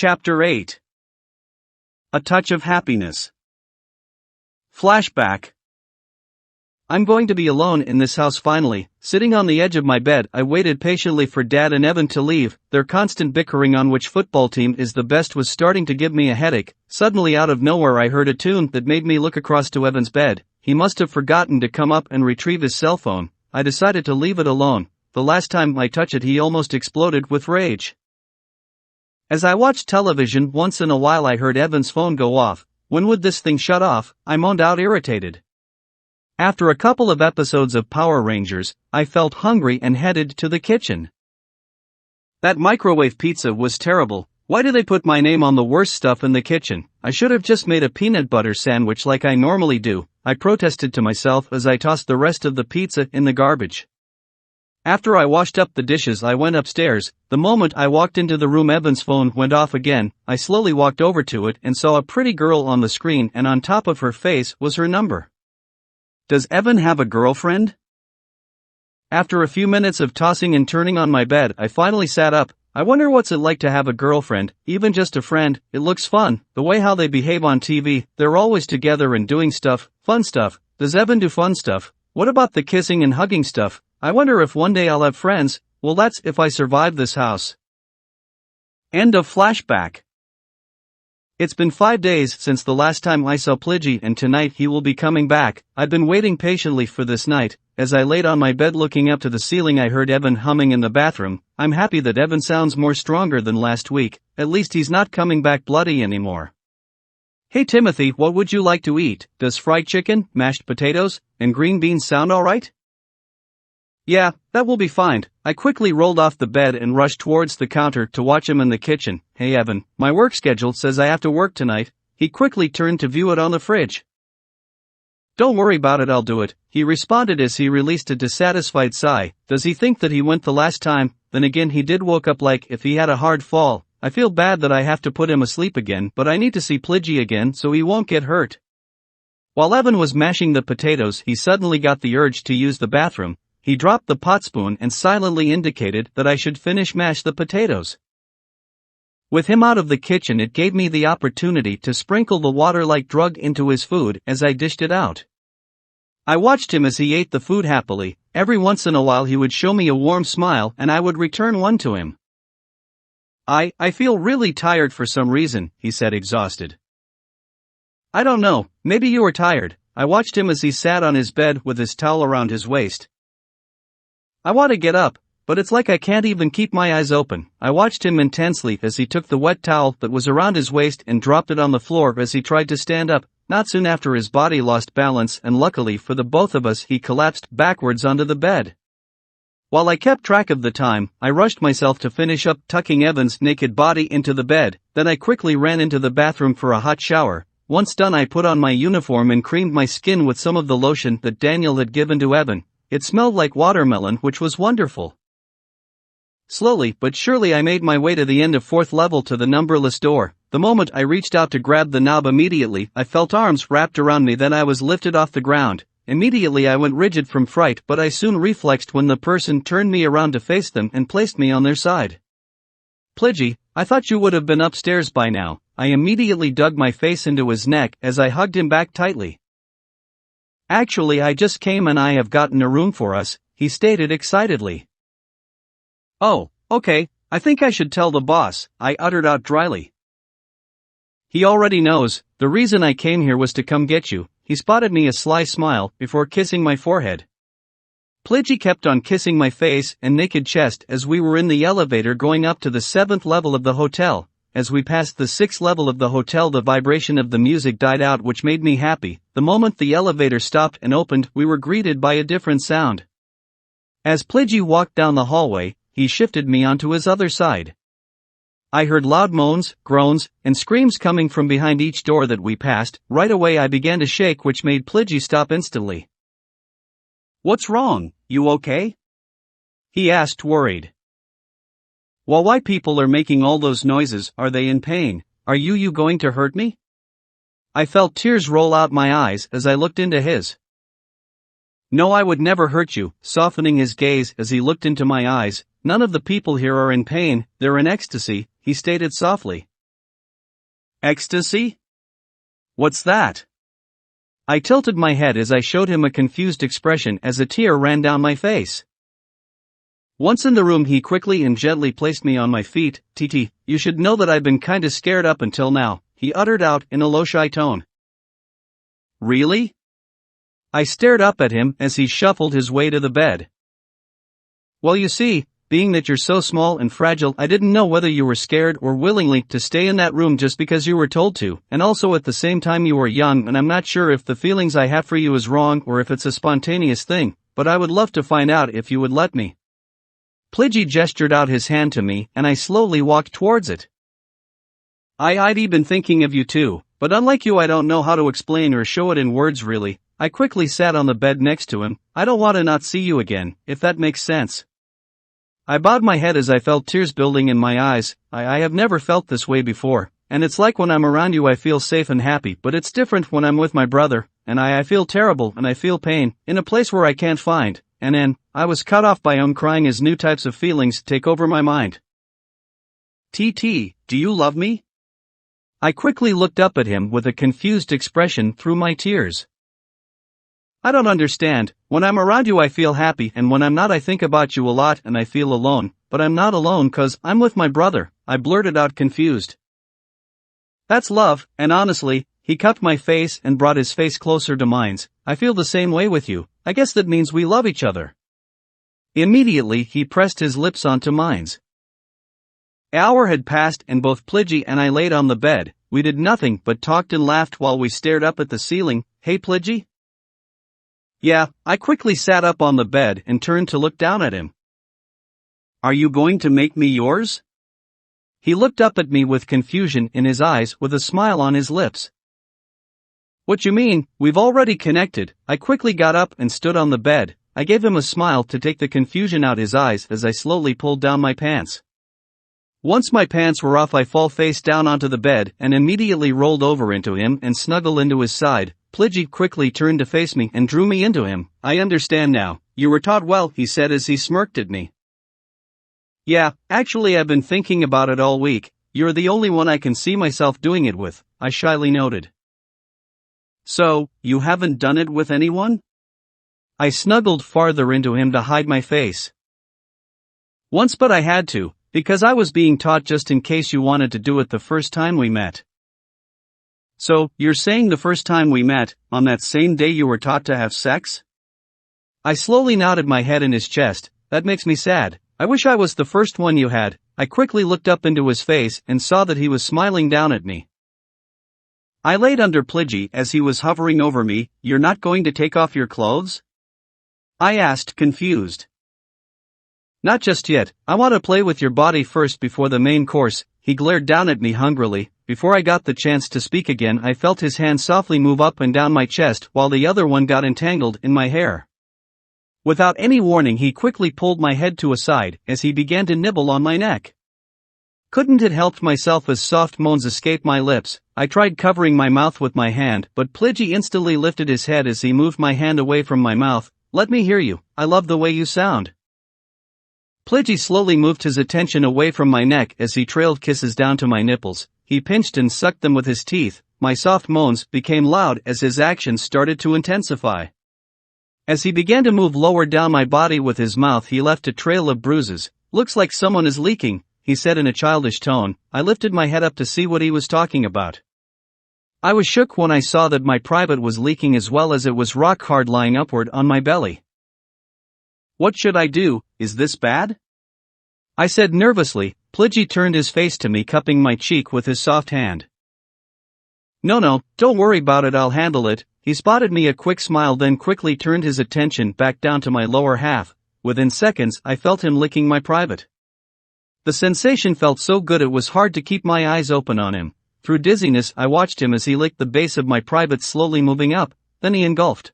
Chapter 8. A Touch of Happiness. Flashback. I'm going to be alone in this house finally. Sitting on the edge of my bed, I waited patiently for Dad and Evan to leave. Their constant bickering on which football team is the best was starting to give me a headache. Suddenly, out of nowhere, I heard a tune that made me look across to Evan's bed. He must have forgotten to come up and retrieve his cell phone. I decided to leave it alone. The last time I touched it, he almost exploded with rage. As I watched television, once in a while I heard Evan's phone go off. When would this thing shut off? I moaned out, irritated. After a couple of episodes of Power Rangers, I felt hungry and headed to the kitchen. That microwave pizza was terrible. Why do they put my name on the worst stuff in the kitchen? I should have just made a peanut butter sandwich like I normally do, I protested to myself as I tossed the rest of the pizza in the garbage. After I washed up the dishes, I went upstairs. The moment I walked into the room, Evan's phone went off again. I slowly walked over to it and saw a pretty girl on the screen, and on top of her face was her number. Does Evan have a girlfriend? After a few minutes of tossing and turning on my bed, I finally sat up. I wonder what's it like to have a girlfriend, even just a friend. It looks fun, the way how they behave on TV. They're always together and doing stuff, fun stuff. Does Evan do fun stuff? What about the kissing and hugging stuff? I wonder if one day I'll have friends. Well, that's if I survive this house. End of flashback. It's been 5 days since the last time I saw Pidgey, and tonight he will be coming back. I've been waiting patiently for this night. As I laid on my bed looking up to the ceiling, I heard Evan humming in the bathroom. I'm happy that Evan sounds more stronger than last week. At least he's not coming back bloody anymore. Hey Timothy, what would you like to eat? Does fried chicken, mashed potatoes, and green beans sound alright? Yeah, that will be fine. I quickly rolled off the bed and rushed towards the counter to watch him in the kitchen. Hey Evan, my work schedule says I have to work tonight. He quickly turned to view it on the fridge. Don't worry about it, I'll do it, he responded as he released a dissatisfied sigh. Does he think that he went the last time? Then again, he did woke up like if he had a hard fall. I feel bad that I have to put him asleep again, but I need to see Pidgey again so he won't get hurt. While Evan was mashing the potatoes, he suddenly got the urge to use the bathroom. He dropped the pot spoon and silently indicated that I should finish mash the potatoes. With him out of the kitchen, it gave me the opportunity to sprinkle the water like drug into his food as I dished it out. I watched him as he ate the food happily. Every once in a while he would show me a warm smile and I would return one to him. I feel really tired for some reason, he said, exhausted. I don't know, maybe you were tired. I watched him as he sat on his bed with his towel around his waist. I want to get up, but it's like I can't even keep my eyes open. I watched him intensely as he took the wet towel that was around his waist and dropped it on the floor as he tried to stand up. Not soon after, his body lost balance, and luckily for the both of us, he collapsed backwards onto the bed. While I kept track of the time, I rushed myself to finish up tucking Evan's naked body into the bed. Then I quickly ran into the bathroom for a hot shower. Once done, I put on my uniform and creamed my skin with some of the lotion that Daniel had given to Evan. It smelled like watermelon, which was wonderful. Slowly but surely I made my way to the end of 4th level to the numberless door. The moment I reached out to grab the knob, immediately I felt arms wrapped around me. Then I was lifted off the ground. Immediately I went rigid from fright, but I soon reflexed when the person turned me around to face them and placed me on their side. Pidgey, I thought you would have been upstairs by now. I immediately dug my face into his neck as I hugged him back tightly. Actually, I just came and I have gotten a room for us, he stated excitedly. Oh, okay, I think I should tell the boss, I uttered out dryly. He already knows. The reason I came here was to come get you. He spotted me a sly smile before kissing my forehead. Pidgey kept on kissing my face and naked chest as we were in the elevator going up to the 7th level of the hotel. As we passed the 6th level of the hotel, the vibration of the music died out, which made me happy. The moment the elevator stopped and opened, we were greeted by a different sound. As Pidgey walked down the hallway, he shifted me onto his other side. I heard loud moans, groans, and screams coming from behind each door that we passed. Right away I began to shake, which made Pidgey stop instantly. What's wrong, you okay? He asked, worried. Well, why people are making all those noises? Are they in pain? Are you going to hurt me? I felt tears roll out my eyes as I looked into his. No, I would never hurt you, softening his gaze as he looked into my eyes. None of the people here are in pain, they're in ecstasy, he stated softly. Ecstasy? What's that? I tilted my head as I showed him a confused expression as a tear ran down my face. Once in the room, he quickly and gently placed me on my feet. "TT, you should know that I've been kinda scared up until now," he uttered out in a low shy tone. Really? I stared up at him as he shuffled his way to the bed. Well, you see, being that you're so small and fragile, I didn't know whether you were scared or willingly to stay in that room just because you were told to, and also at the same time you were young, and I'm not sure if the feelings I have for you is wrong or if it's a spontaneous thing, but I would love to find out if you would let me. Plidgy gestured out his hand to me, and I slowly walked towards it. I'd been thinking of you too, but unlike you, I don't know how to explain or show it in words really. I quickly sat on the bed next to him. I don't want to not see you again, if that makes sense. I bowed my head as I felt tears building in my eyes. I have never felt this way before, and it's like when I'm around you I feel safe and happy, but it's different when I'm with my brother, and I feel terrible and I feel pain, in a place where I can't find, and then, I was cut off by crying as new types of feelings take over my mind. "TT, do you love me?" I quickly looked up at him with a confused expression through my tears. "I don't understand. When I'm around you I feel happy, and when I'm not I think about you a lot and I feel alone, but I'm not alone 'cause I'm with my brother," I blurted out confused. "That's love, and honestly," he cupped my face and brought his face closer to mine, "I feel the same way with you. I guess that means we love each other." Immediately he pressed his lips onto mine. An hour had passed and both Plidgy and I laid on the bed. We did nothing but talked and laughed while we stared up at the ceiling. "Hey Plidgy?" "Yeah." I quickly sat up on the bed and turned to look down at him. "Are you going to make me yours?" He looked up at me with confusion in his eyes with a smile on his lips. "What you mean? We've already connected." I quickly got up and stood on the bed. I gave him a smile to take the confusion out his eyes as I slowly pulled down my pants. Once my pants were off I fell face down onto the bed and immediately rolled over into him and snuggled into his side. Plidgy quickly turned to face me and drew me into him. "I understand now. You were taught well," he said as he smirked at me. "Yeah, actually I've been thinking about it all week. You're the only one I can see myself doing it with," I shyly noted. "So, you haven't done it with anyone?" I snuggled farther into him to hide my face. "Once, but I had to, because I was being taught just in case you wanted to do it the first time we met." "So, you're saying the first time we met, on that same day you were taught to have sex?" I slowly nodded my head in his chest. "That makes me sad. I wish I was the first one you had." I quickly looked up into his face and saw that he was smiling down at me. I laid under Plidgy as he was hovering over me. "You're not going to take off your clothes?" I asked, confused. "Not just yet. I want to play with your body first before the main course." He glared down at me hungrily. Before I got the chance to speak again I felt his hand softly move up and down my chest while the other one got entangled in my hair. Without any warning he quickly pulled my head to a side as he began to nibble on my neck. Couldn't have helped myself as soft moans escaped my lips. I tried covering my mouth with my hand, but Plidgy instantly lifted his head as he moved my hand away from my mouth. "Let me hear you. I love the way you sound." Plidgy slowly moved his attention away from my neck as he trailed kisses down to my nipples. He pinched and sucked them with his teeth. My soft moans became loud as his actions started to intensify. As he began to move lower down my body with his mouth he left a trail of bruises. "Looks like someone is leaking," he said in a childish tone. I lifted my head up to see what he was talking about. I was shook when I saw that my private was leaking as well as it was rock hard lying upward on my belly. "What should I do? Is this bad?" I said nervously. Plidgy turned his face to me, cupping my cheek with his soft hand. No, don't worry about it, I'll handle it." He spotted me a quick smile, then quickly turned his attention back down to my lower half. Within seconds I felt him licking my private. The sensation felt so good it was hard to keep my eyes open on him. Through dizziness I watched him as he licked the base of my private, slowly moving up, then he engulfed.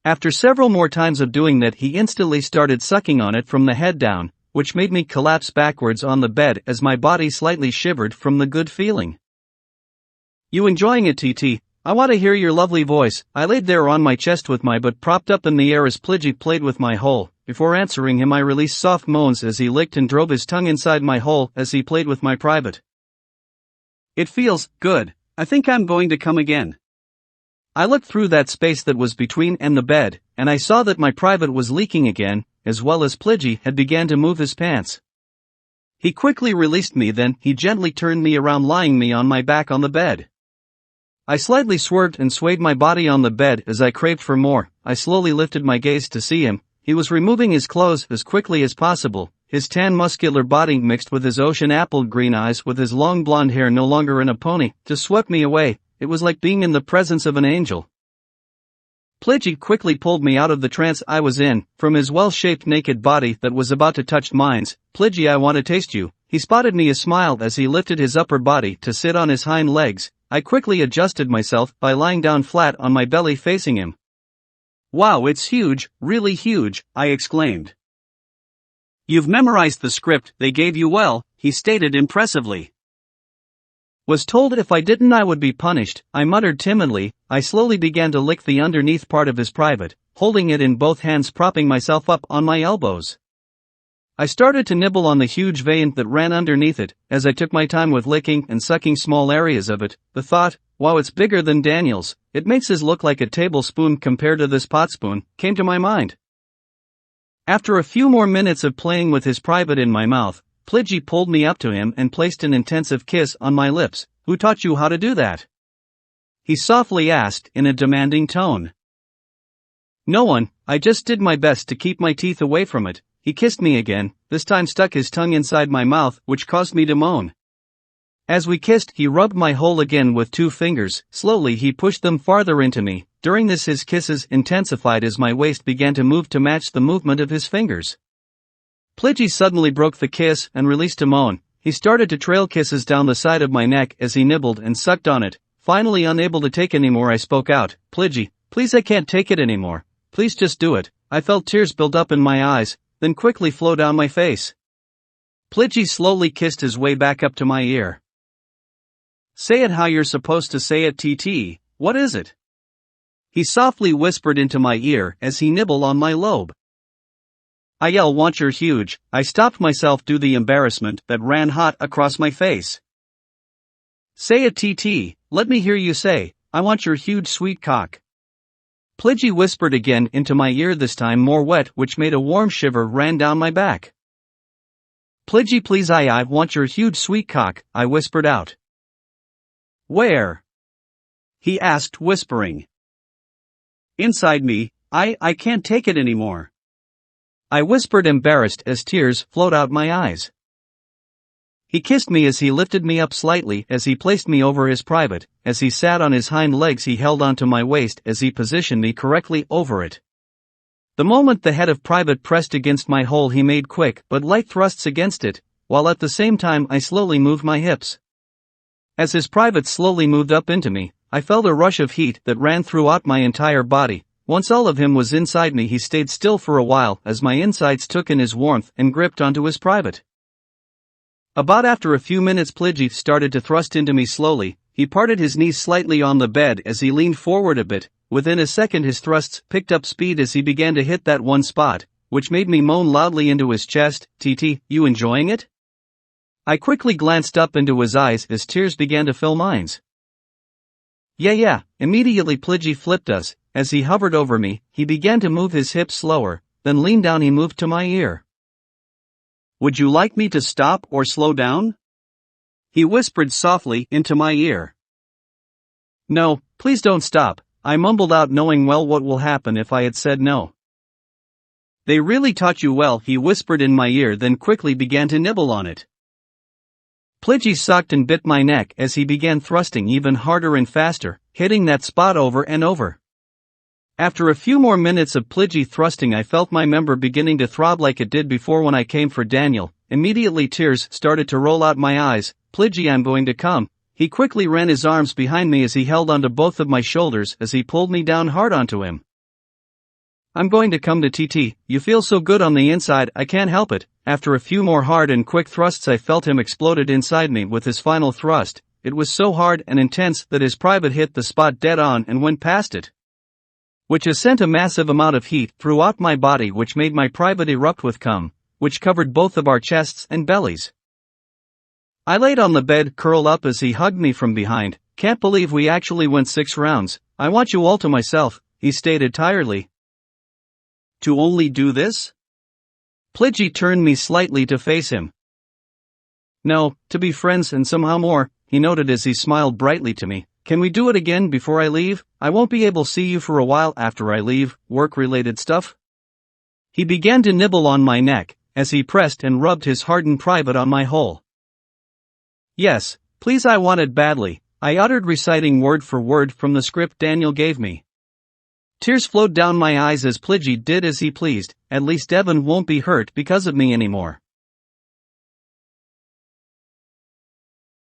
After several more times of doing that he instantly started sucking on it from the head down, which made me collapse backwards on the bed as my body slightly shivered from the good feeling. "You enjoying it, TT? I want to hear your lovely voice." I laid there on my chest with my butt propped up in the air as Plidgy played with my hole. Before answering him I released soft moans as he licked and drove his tongue inside my hole as he played with my private. It feels good. I think I'm going to come again. I looked through that space that was between and the bed, and I saw that my private was leaking again, as well as Plidgy had began to move his pants. He quickly released me, then he gently turned me around, lying me on my back on the bed. I slightly swerved and swayed my body on the bed as I craved for more. I slowly lifted my gaze to see him. He was removing his clothes as quickly as possible, his tan muscular body mixed with his ocean apple green eyes, with his long blonde hair no longer in a pony, just swept me away. It was like being in the presence of an angel. Plidgy quickly pulled me out of the trance I was in, from his well-shaped naked body that was about to touch mine. Plidgy, I want to taste you. He spotted me a smile as he lifted his upper body to sit on his hind legs. I quickly adjusted myself by lying down flat on my belly facing him. Wow, it's huge, really huge, I exclaimed. You've memorized the script they gave you well, he stated impressively. Was told if I didn't I would be punished, I muttered timidly. I slowly began to lick the underneath part of his private, holding it in both hands, propping myself up on my elbows. I started to nibble on the huge vein that ran underneath it. As I took my time with licking and sucking small areas of it, the thought, wow, it's bigger than Daniel's, it makes his look like a tablespoon compared to this pot spoon, came to my mind. After a few more minutes of playing with his private in my mouth, Plidgy pulled me up to him and placed an intensive kiss on my lips. Who taught you how to do that? He softly asked in a demanding tone. No one, I just did my best to keep my teeth away from it. He kissed me again, this time stuck his tongue inside my mouth, which caused me to moan. As we kissed, he rubbed my hole again with 2 fingers. Slowly he pushed them farther into me. During this his kisses intensified as my waist began to move to match the movement of his fingers. Plidgy suddenly broke the kiss and released a moan. He started to trail kisses down the side of my neck as he nibbled and sucked on it. Finally unable to take anymore, I spoke out. Plidgy, please, I can't take it anymore. Please just do it. I felt tears build up in my eyes, then quickly flow down my face. Plidgy slowly kissed his way back up to my ear. Say it how you're supposed to say it, TT, what is it? He softly whispered into my ear as he nibbled on my lobe. I yell, want your huge. I stopped myself due to the embarrassment that ran hot across my face. Say it, TT, let me hear you say, I want your huge sweet cock. Plidgy whispered again into my ear, this time more wet, which made a warm shiver ran down my back. Plidgy, please, I want your huge sweet cock, I whispered out. Where? He asked, whispering. Inside me. I can't take it anymore. I whispered, embarrassed as tears flowed out my eyes. He kissed me as he lifted me up slightly as he placed me over his private. As he sat on his hind legs, he held onto my waist as he positioned me correctly over it. The moment the head of private pressed against my hole, he made quick but light thrusts against it, while at the same time I slowly moved my hips. As his private slowly moved up into me, I felt a rush of heat that ran throughout my entire body. Once all of him was inside me, he stayed still for a while as my insides took in his warmth and gripped onto his private. About after a few minutes, Plidgy started to thrust into me slowly. He parted his knees slightly on the bed as he leaned forward a bit. Within a second his thrusts picked up speed as he began to hit that one spot, which made me moan loudly into his chest. TT, you enjoying it? I quickly glanced up into his eyes as tears began to fill mine. Yeah. Immediately Plidgy flipped us. As he hovered over me, he began to move his hips slower, then leaned down. He moved to my ear. Would you like me to stop or slow down? He whispered softly into my ear. No, please don't stop, I mumbled out, knowing well what will happen if I had said no. They really taught you well, he whispered in my ear, then quickly began to nibble on it. Plidgy sucked and bit my neck as he began thrusting even harder and faster, hitting that spot over and over. After a few more minutes of Plidgy thrusting, I felt my member beginning to throb like it did before when I came for Daniel. Immediately tears started to roll out my eyes. Plidgy, I'm going to come. He quickly ran his arms behind me as he held onto both of my shoulders as he pulled me down hard onto him. I'm going to come to TT, you feel so good on the inside, I can't help it. After a few more hard and quick thrusts, I felt him exploded inside me with his final thrust. It was so hard and intense that his private hit the spot dead on and went past it, which has sent a massive amount of heat throughout my body, which made my private erupt with cum, which covered both of our chests and bellies. I laid on the bed, curled up as he hugged me from behind. Can't believe we actually went 6 rounds. I want you all to myself, he stated tiredly. To only do this? Pidgey turned me slightly to face him. No, to be friends and somehow more, he noted as he smiled brightly to me. Can we do it again before I leave? I won't be able to see you for a while after I leave, work-related stuff. He began to nibble on my neck, as he pressed and rubbed his hardened private on my hole. Yes, please, I wanted badly, I uttered, reciting word for word from the script Daniel gave me. Tears flowed down my eyes as Pidgey did as he pleased. At least Evan won't be hurt because of me anymore.